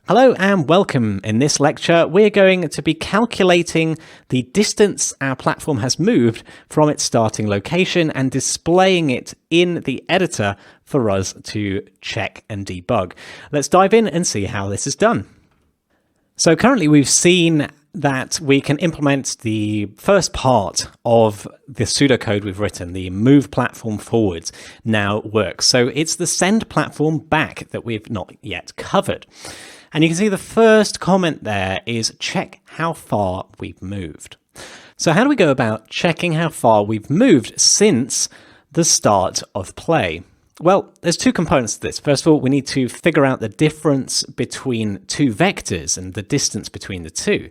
Hello and welcome. In this lecture, we're going to be calculating the distance our platform has moved from its starting location and displaying it in the editor for us to check and debug. Let's dive in and see how this is done. So currently we've seen that we can implement the first part of the pseudocode we've written, the move platform forwards, now works. So it's the send platform back that we've not yet covered. And you can see the first comment there is check how far we've moved. So how do we go about checking how far we've moved since the start of play? Well, there's two components to this. First of all, we need to figure out the difference between two vectors and the distance between the two.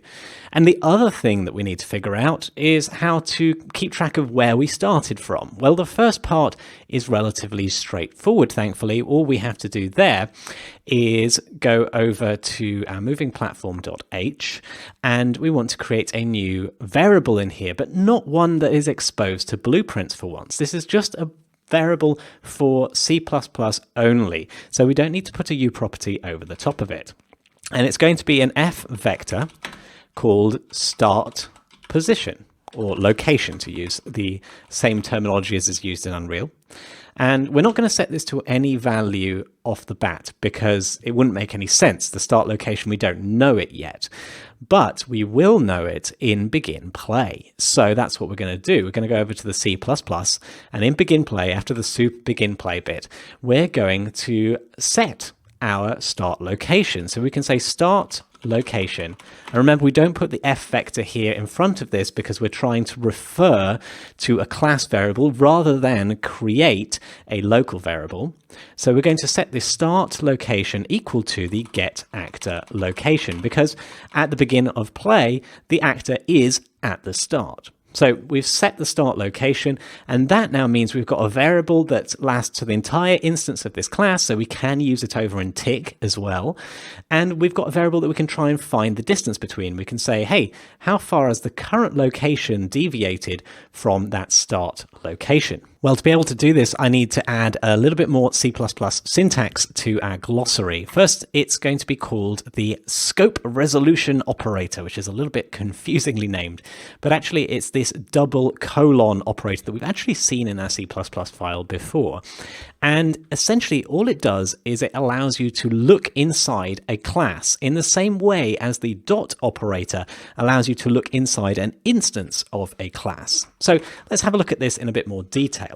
And the other thing that we need to figure out is how to keep track of where we started from. Well, the first part is relatively straightforward, thankfully. All we have to do there is go over to our movingplatform.h, and we want to create a new variable in here, but not one that is exposed to blueprints for once. This is just a variable for C++ only, so we don't need to put a U property over the top of it. And it's going to be an F vector called start position, or location, to use the same terminology as is used in Unreal. And we're not going to set this to any value off the bat because it wouldn't make any sense. The start location, we don't know it yet, but we will know it in begin play. So that's what we're going to do. We're going to go over to the C++, and in begin play, after the begin play bit, we're going to set our start location. So we can say start location. And remember, we don't put the F vector here in front of this because we're trying to refer to a class variable rather than create a local variable. So we're going to set the start location equal to the get actor location, because at the beginning of play, the actor is at the start. So we've set the start location, and that now means we've got a variable that lasts to the entire instance of this class, so we can use it over in tick as well. And we've got a variable that we can try and find the distance between. We can say, hey, how far has the current location deviated from that start location? Well, to be able to do this, I need to add a little bit more C++ syntax to our glossary. First, it's going to be called the scope resolution operator, which is a little bit confusingly named, but actually it's this double colon operator that we've actually seen in our C++ file before. And essentially all it does is it allows you to look inside a class in the same way as the dot operator allows you to look inside an instance of a class. So let's have a look at this in a bit more detail.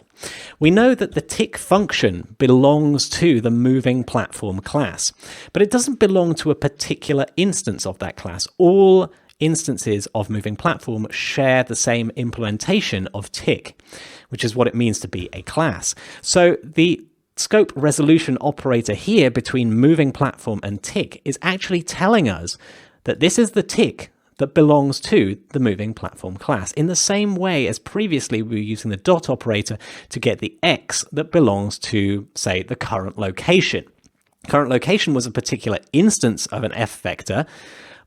We know that the tick function belongs to the moving platform class, but it doesn't belong to a particular instance of that class. All instances of moving platform share the same implementation of tick, which is what it means to be a class. So the scope resolution operator here between moving platform and tick is actually telling us that this is the tick that belongs to the moving platform class, in the same way as previously we were using the dot operator to get the X that belongs to, say, the current location. Current location was a particular instance of an F vector,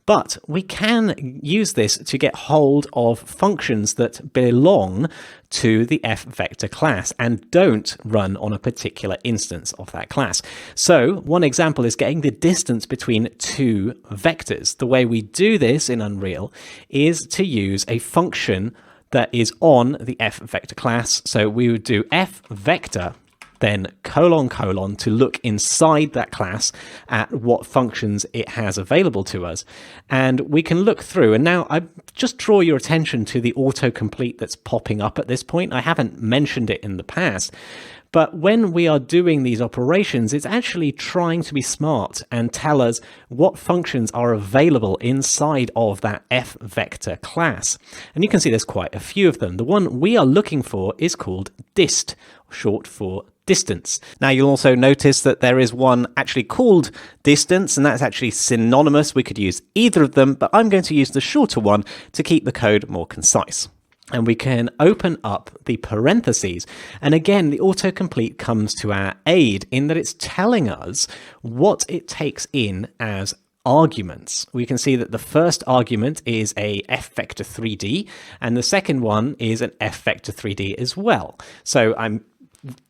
but we can use this to get hold of functions that belong to the F vector class and don't run on a particular instance of that class. So one example is getting the distance between two vectors. The way we do this in Unreal is to use a function that is on the F vector class. So we would do F vector then colon colon to look inside that class at what functions it has available to us. And we can look through, and now I just draw your attention to the autocomplete that's popping up at this point. I haven't mentioned it in the past, but when we are doing these operations, it's actually trying to be smart and tell us what functions are available inside of that F vector class. And you can see there's quite a few of them. The one we are looking for is called dist, short for distance. Now you'll also notice that there is one actually called distance, and that's actually synonymous. We could use either of them, but I'm going to use the shorter one to keep the code more concise. And we can open up the parentheses. And again, the autocomplete comes to our aid in that it's telling us what it takes in as arguments. We can see that the first argument is a f vector 3D, and the second one is an f vector 3D as well. So I'm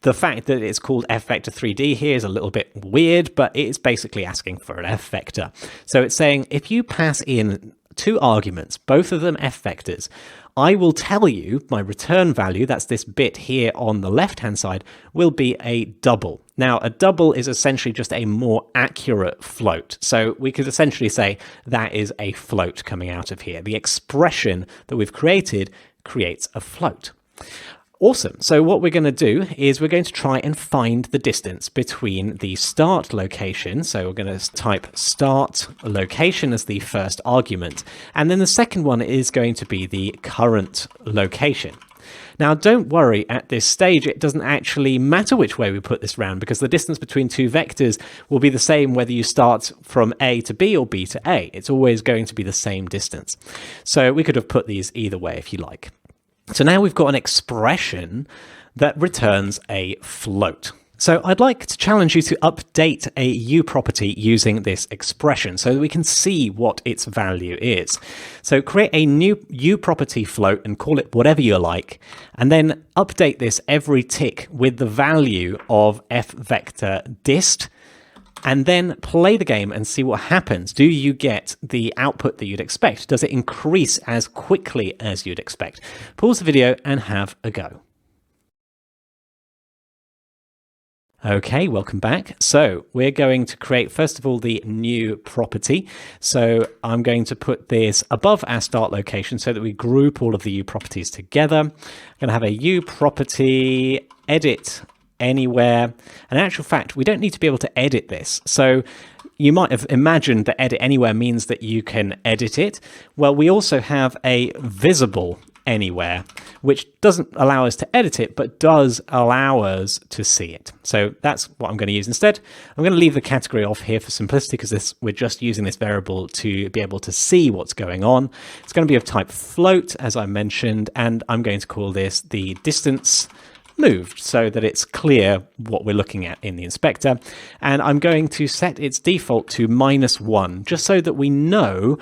The fact that it's called f vector 3D here is a little bit weird, but it's basically asking for an f vector. So it's saying if you pass in 2 arguments, both of them f vectors, I will tell you my return value, that's this bit here on the left-hand side, will be a double. Now, a double is essentially just a more accurate float. So we could essentially say that is a float coming out of here. The expression that we've created creates a float. Awesome. So what we're going to do is we're going to try and find the distance between the start location. So we're going to type start location as the first argument. And then the second one is going to be the current location. Now, don't worry, at this stage, it doesn't actually matter which way we put this round because the distance between 2 vectors will be the same whether you start from A to B or B to A. It's always going to be the same distance. So we could have put these either way if you like. So now we've got an expression that returns a float. So I'd like to challenge you to update a U property using this expression so that we can see what its value is. So create a new U property float and call it whatever you like, and then update this every tick with the value of f vector dist, and then play the game and see what happens. Do you get the output that you'd expect? Does it increase as quickly as you'd expect? Pause the video and have a go. Okay, welcome back. So we're going to create, first of all, the new property. So I'm going to put this above our start location so that we group all of the U properties together. I'm going to have a U property edit anywhere. And in actual fact, we don't need to be able to edit this. So you might have imagined that edit anywhere means that you can edit it. Well, we also have a visible anywhere, which doesn't allow us to edit it, but does allow us to see it. So that's what I'm going to use instead. I'm going to leave the category off here for simplicity because we're just using this variable to be able to see what's going on. It's going to be of type float, as I mentioned, and I'm going to call this the distance moved so that it's clear what we're looking at in the inspector. And I'm going to set its default to -1, just so that we know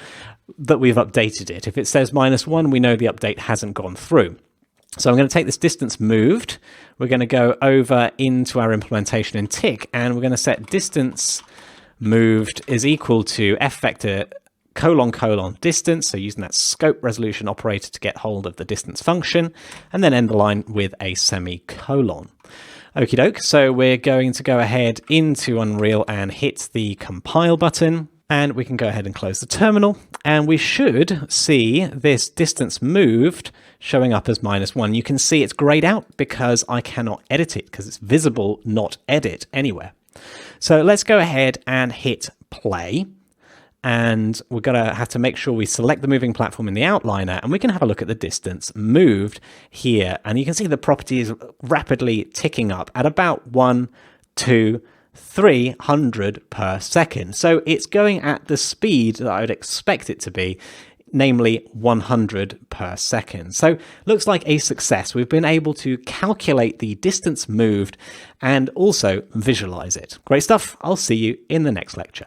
that we've updated it. If it says -1, we know the update hasn't gone through. So I'm going to take this distance moved. We're going to go over into our implementation in tick, and we're going to set distance moved is equal to f vector : distance, so using that scope resolution operator to get hold of the distance function, and then end the line with a semicolon. Okie doke, so we're going to go ahead into Unreal and hit the compile button, and we can go ahead and close the terminal, and we should see this distance moved showing up as -1. You can see it's grayed out because I cannot edit it because it's visible, not edit anywhere. So let's go ahead and hit play. And we're going to have to make sure we select the moving platform in the outliner, and we can have a look at the distance moved here. And you can see the property is rapidly ticking up at about 1, 2, 300 per second. So it's going at the speed that I would expect it to be, namely 100 per second. So looks like a success. We've been able to calculate the distance moved and also visualize it. Great stuff. I'll see you in the next lecture.